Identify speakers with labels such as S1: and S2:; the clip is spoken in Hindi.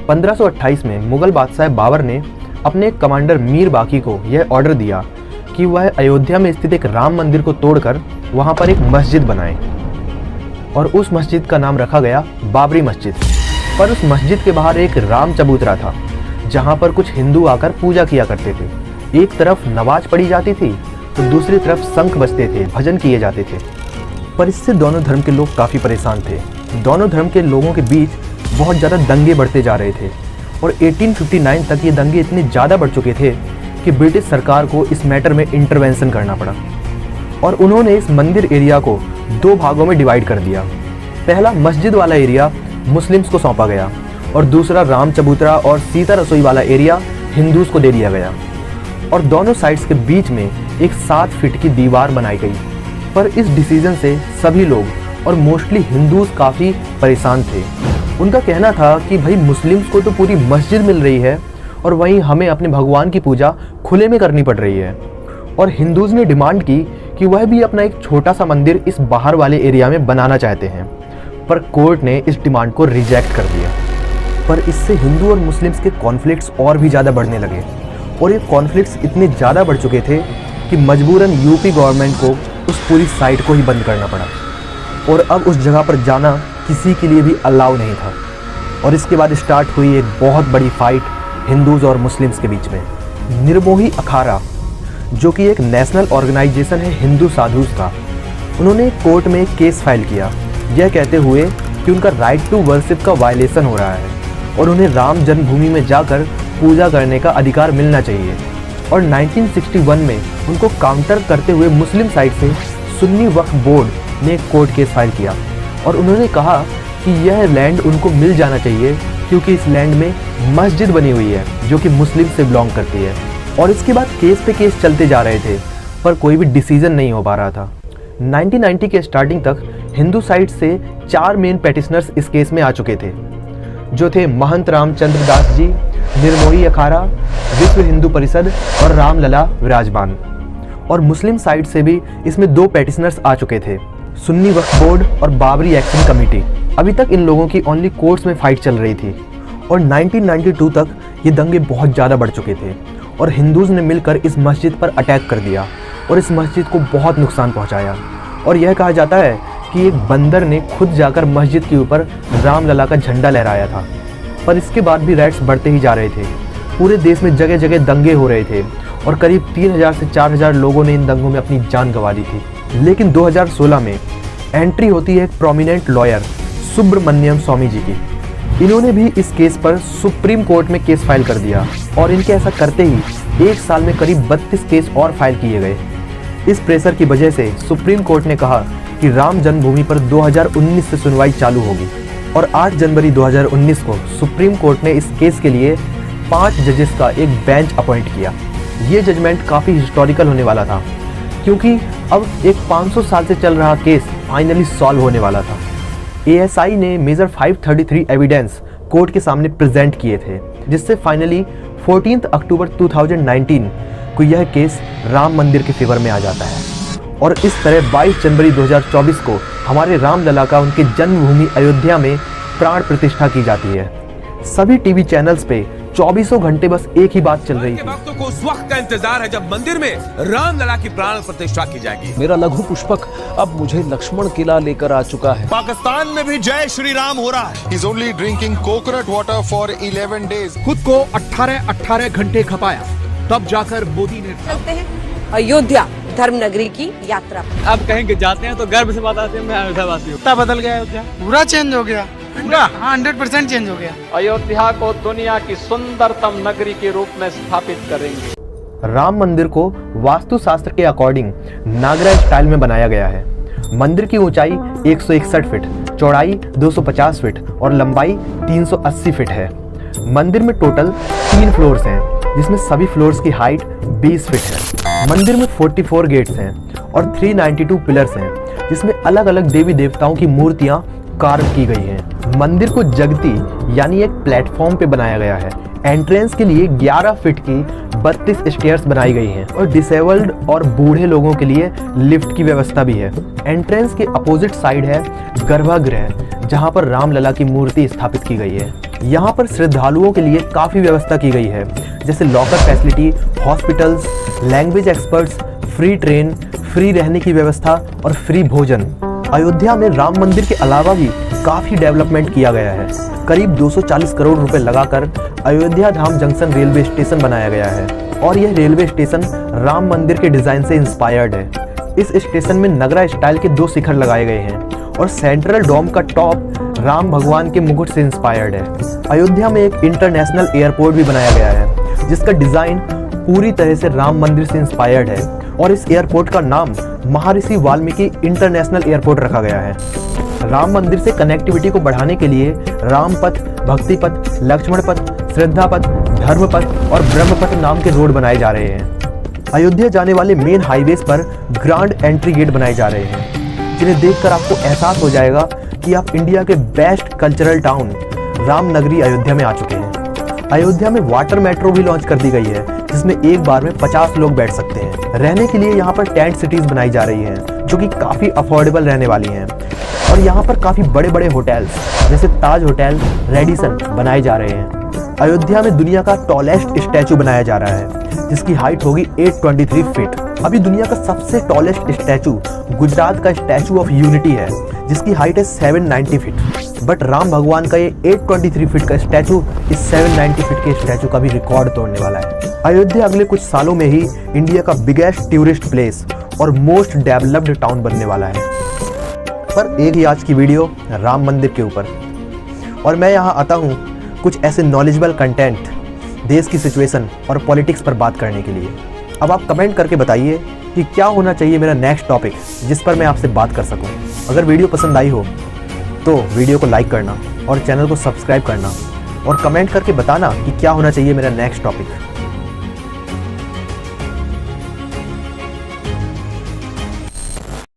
S1: 1528 में मुगल बादशाह बाबर ने अपने कमांडर मीर बाकी को यह ऑर्डर दिया कि वह अयोध्या में स्थित एक राम मंदिर को तोड़कर वहां पर एक मस्जिद बनाए और उस मस्जिद का नाम रखा गया बाबरी मस्जिद। पर उस मस्जिद के बाहर एक राम चबूतरा था जहां पर कुछ हिंदू आकर पूजा किया करते थे। एक तरफ नमाज पढ़ी जाती थी तो दूसरी तरफ शंख बजते थे, भजन किए जाते थे। पर इससे दोनों धर्म के लोग काफ़ी परेशान थे। दोनों धर्म के लोगों के बीच बहुत ज़्यादा दंगे बढ़ते जा रहे थे और 1859 तक ये दंगे इतने ज़्यादा बढ़ चुके थे कि ब्रिटिश सरकार को इस मैटर में इंटरवेंशन करना पड़ा और उन्होंने इस मंदिर एरिया को 2 भागों में डिवाइड कर दिया। पहला मस्जिद वाला एरिया मुस्लिम्स को सौंपा गया और दूसरा राम चबूतरा और सीता रसोई वाला एरिया हिंदूज को दे दिया गया और दोनों साइड्स के बीच में एक 7 फीट की दीवार बनाई गई। पर इस डिसीजन से सभी लोग और मोस्टली हिंदूज काफ़ी परेशान थे। उनका कहना था कि भाई मुस्लिम्स को तो पूरी मस्जिद मिल रही है और वहीं हमें अपने भगवान की पूजा खुले में करनी पड़ रही है। और हिंदूज ने डिमांड की कि वह भी अपना एक छोटा सा मंदिर इस बाहर वाले एरिया में बनाना चाहते हैं, पर कोर्ट ने इस डिमांड को रिजेक्ट कर दिया। पर इससे हिंदू और मुस्लिम्स के कॉन्फ्लिक्ट्स और भी ज़्यादा बढ़ने लगे और ये कॉन्फ्लिक्ट्स इतने ज़्यादा बढ़ चुके थे कि मजबूरन यूपी गवर्नमेंट को उस पूरी साइट को ही बंद करना पड़ा और अब उस जगह पर जाना किसी के लिए भी अलाउ नहीं था। और इसके बाद स्टार्ट हुई एक बहुत बड़ी फाइट हिंदूज और मुस्लिम्स के बीच में। निर्मोही अखाड़ा, जो कि एक नेशनल ऑर्गेनाइजेशन है हिंदू साधुज का, उन्होंने कोर्ट में एक केस फाइल किया यह कहते हुए कि उनका राइट टू वर्शिप का वायलेशन हो रहा है और उन्हें राम जन्मभूमि में जाकर पूजा करने का अधिकार मिलना चाहिए। और 1961 में उनको काउंटर करते हुए मुस्लिम साइड से सुन्नी वक्फ बोर्ड ने कोर्ट केस फाइल किया और उन्होंने कहा कि यह लैंड उनको मिल जाना चाहिए क्योंकि इस लैंड में मस्जिद बनी हुई है जो कि मुस्लिम से बिलोंग करती है। और इसके बाद केस पे केस चलते जा रहे थे पर कोई भी डिसीजन नहीं हो पा रहा था। 1990 के स्टार्टिंग तक हिंदू साइड से 4 मेन पेटिशनर्स इस केस में आ चुके थे, जो थे महंत रामचंद्र दास जी, निर्मोही अखाड़ा, विश्व हिंदू परिषद और रामलला विराजमान। और मुस्लिम साइड से भी इसमें 2 पेटिशनर्स आ चुके थे, सुन्नी वक्फ बोर्ड और बाबरी एक्शन कमेटी। अभी तक इन लोगों की ओनली कोर्ट्स में फाइट चल रही थी और 1992 तक ये दंगे बहुत ज़्यादा बढ़ चुके थे और हिंदूज ने मिलकर इस मस्जिद पर अटैक कर दिया और इस मस्जिद को बहुत नुकसान पहुंचाया। और यह कहा जाता है कि एक बंदर ने खुद जाकर मस्जिद के ऊपर रामलला का झंडा लहराया था। पर इसके बाद भी राइट्स बढ़ते ही जा रहे थे। पूरे देश में जगह जगह दंगे हो रहे थे और करीब 3000 से 4000 लोगों ने इन दंगों में अपनी जान गंवा दी थी। लेकिन 2016 में एंट्री होती है एक प्रोमिनेंट लॉयर सुब्रमण्यम स्वामी जी की। इन्होंने भी इस केस पर सुप्रीम कोर्ट में केस फाइल कर दिया और इनके ऐसा करते ही 1 साल में करीब 32 केस और फाइल किए गए। इस प्रेशर की वजह से सुप्रीम कोर्ट ने कहा कि राम जन्मभूमि पर 2019 से सुनवाई चालू होगी और 8 जनवरी 2019 को सुप्रीम कोर्ट ने इस केस के लिए 5 जजेस का एक बेंच अपॉइंट किया। ये जजमेंट काफ़ी हिस्टोरिकल होने वाला था क्योंकि अब एक 500 साल से चल रहा केस फाइनली सॉल्व होने वाला था। ASI ने मेजर 533 एविडेंस कोर्ट के सामने प्रेजेंट किए थे, जिससे फाइनली 14 अक्टूबर 2019 को यह केस राम मंदिर के फेवर में आ जाता है और इस तरह 22 जनवरी 2024 को हमारे रामलला का उनके जन्मभूमि अयोध्या में प्राण प्रतिष्ठा की जाती है। सभी टीवी चैनल्स पे 24 घंटे बस एक ही बात चल रही थी।
S2: वक्तों को उस वक्त का इंतजार है जब मंदिर में रामलला की प्राण प्रतिष्ठा की जाएगी।
S3: मेरा लघु पुष्पक अब मुझे लक्ष्मण किला लेकर आ चुका है।
S4: पाकिस्तान में भी जय श्री राम हो रहा है।
S5: He's only drinking coconut water for 11 days.
S6: खुद को 18 घंटे खपाया, तब जाकर मोदी ने
S7: चलते हैं अयोध्या धर्म नगरी की यात्रा।
S8: अब कहीं जाते हैं तो गर्व से बताते हैं मैं अयोध्यावासी हूँ।
S9: कितना बदल गया अयोध्या, पूरा चेंज हो गया, पूरा 100% चेंज हो गया।
S8: अयोध्या को दुनिया की सुंदरतम नगरी के रूप में स्थापित करेंगे।
S1: राम मंदिर को वास्तुशास्त्र के अकॉर्डिंग नागरा स्टाइल में बनाया गया है। मंदिर की ऊंचाई 161 फीट, चौड़ाई 250 फीट और लंबाई 380 फीट है। मंदिर में टोटल 3 फ्लोर्स हैं, जिसमें सभी फ्लोर्स की हाइट 20 फीट है। मंदिर में 44 गेट्स हैं और 392 पिलर्स हैं, जिसमें अलग अलग देवी देवताओं की मूर्तियां कार्व की गई हैं। मंदिर को जगती यानी एक प्लेटफॉर्म पे बनाया गया है। एंट्रेंस के लिए 11 फीट की 32 स्टेयर्स बनाई गई हैं और डिसेबल्ड और बूढ़े लोगों के लिए लिफ्ट की व्यवस्था भी है। एंट्रेंस के अपोजिट साइड है गर्भगृह, जहां पर रामलला की मूर्ति स्थापित की गई है। यहाँ पर श्रद्धालुओं के लिए काफ़ी व्यवस्था की गई है, जैसे locker facility, hospitals, language experts, free train, free रहने की व्यवस्था और फ्री भोजन। अयोध्या में राम मंदिर के अलावा भी काफ़ी डेवलपमेंट किया गया है। करीब 240 करोड़ रुपए लगाकर अयोध्या धाम जंक्शन रेलवे स्टेशन बनाया गया है और यह रेलवे स्टेशन राम मंदिर के डिज़ाइन से इंस्पायर्ड है। इस स्टेशन में नगरा स्टाइल के 2 शिखर लगाए गए हैं और सेंट्रल डोम का टॉप राम भगवान के मुकुट से इंस्पायर्ड है। अयोध्या में एक इंटरनेशनल एयरपोर्ट भी बनाया गया है जिसका डिज़ाइन पूरी तरह से राम मंदिर से इंस्पायर्ड है और इस एयरपोर्ट का नाम महर्षि वाल्मीकि इंटरनेशनल एयरपोर्ट रखा गया है। राम मंदिर से कनेक्टिविटी को बढ़ाने के लिए राम पथ, भक्ति पथ, लक्ष्मण पथ, श्रद्धा पथ, धर्म पथ और ब्रह्म पथ नाम के रोड बनाए जा रहे हैं। अयोध्या जाने वाले मेन हाईवेज पर ग्रांड एंट्री गेट बनाए जा रहे हैं जिन्हें देखकर आपको एहसास हो जाएगा कि आप इंडिया के बेस्ट कल्चरल टाउन राम नगरी अयोध्या में आ चुके हैं। अयोध्या में वाटर मेट्रो भी लॉन्च कर दी गई है जिसमें एक बार में 50 लोग बैठ सकते हैं। रहने के लिए यहाँ पर टेंट सिटीज बनाई जा रही हैं जो कि काफ़ी अफोर्डेबल रहने वाली हैं और यहाँ पर काफ़ी बड़े बड़े होटल्स जैसे ताज होटल, रेडिसन बनाए जा रहे हैं। अयोध्या में दुनिया का टॉलेस्ट स्टैचू बनाया जा रहा है जिसकी हाइट होगी 823 फीट। अभी दुनिया का सबसे टॉलेस्ट स्टैचू गुजरात का स्टैचू ऑफ यूनिटी है जिसकी हाइट है 790 फीट। बट राम भगवान का ये 823 फीट का स्टैचू इस 790 फीट के स्टैचू का भी रिकॉर्ड तोड़ने वाला है। अयोध्या अगले कुछ सालों में ही इंडिया का बिगेस्ट टूरिस्ट प्लेस और मोस्ट डेवलप्ड टाउन बनने वाला है। पर एक ही आज की वीडियो राम मंदिर के ऊपर, और मैं यहाँ आता हूँ कुछ ऐसे नॉलेजेबल कंटेंट, देश की सिचुएशन और पॉलिटिक्स पर बात करने के लिए। अब आप कमेंट करके बताइए कि क्या होना चाहिए मेरा नेक्स्ट टॉपिक जिस पर मैं आपसे बात कर सकूं। अगर वीडियो पसंद आई हो तो वीडियो को लाइक करना और चैनल को सब्सक्राइब करना और कमेंट करके बताना कि क्या होना चाहिए मेरा नेक्स्ट टॉपिक।